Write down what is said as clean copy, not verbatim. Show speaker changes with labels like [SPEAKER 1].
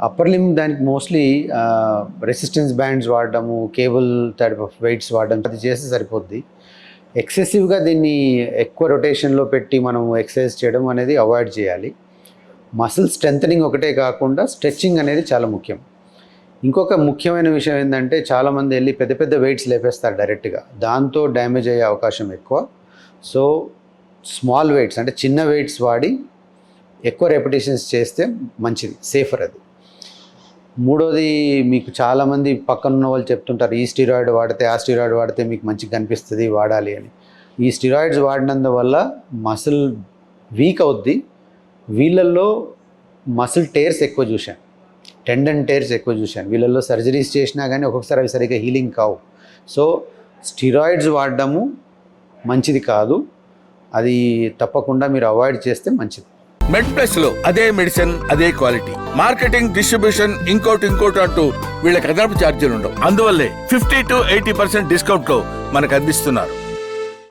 [SPEAKER 1] Upper limb దానికి mostly resistance bands వాడడము, cable type of weights వాడడం అది చేస్తే సరిపోద్ది. ఎక్సెసివ్గా దీన్ని ఎక్కువ రొటేషన్లో పెట్టి మనం ఎక్సర్సైజ్ చేయడం అనేది అవాయిడ్ చేయాలి. మసిల్ స్ట్రెంథనింగ్ ఒకటే కాకుండా స్ట్రెచ్చింగ్ అనేది చాలా ముఖ్యం. ఇంకొక ముఖ్యమైన విషయం ఏంటంటే చాలామంది వెళ్ళి పెద్ద పెద్ద వెయిట్స్ లేపేస్తారు డైరెక్ట్గా, దాంతో డ్యామేజ్ అయ్యే అవకాశం ఎక్కువ. సో స్మాల్ వెయిట్స్ అంటే చిన్న వెయిట్స్ వాడి ఎక్కువ రెపిటేషన్స్ చేస్తే మంచిది, సేఫర్ అది. మూడోది, మీకు చాలామంది పక్కన ఉన్న వాళ్ళు చెప్తుంటారు ఈ స్టిరాయిడ్ వాడితే ఆ స్టిరాయిడ్ వాడితే మీకు మంచిగా కనిపిస్తుంది, వాడాలి అని. ఈ స్టిరాయిడ్స్ వాడినందువల్ల మసిల్ వీక్ అవుద్ది. వీళ్ళల్లో మసిల్ టేర్స్ ఎక్కువ చూశాను, టెండన్ టేర్స్ ఎక్కువ చూశాను. వీళ్ళల్లో సర్జరీస్ చేసినా కానీ ఒక్కొక్కసారి అవి సరిగ్గా హీలింగ్ కావు. సో స్టిరాయిడ్స్ వాడడము మంచిది కాదు, అది తప్పకుండా మీరు అవాయిడ్ చేస్తే మంచిది.
[SPEAKER 2] మెడ్ ప్లస్ లో అదే మెడిసిన్ అదే క్వాలిటీ, మార్కెటింగ్, డిస్ట్రిబ్యూషన్, ఇంకోటి అంటూ వీళ్ళకి అదనపు ఛార్జీలు ఉండవు. అందువల్లే 50 to 80% డిస్కౌంట్ లో మనకు అందిస్తున్నారు.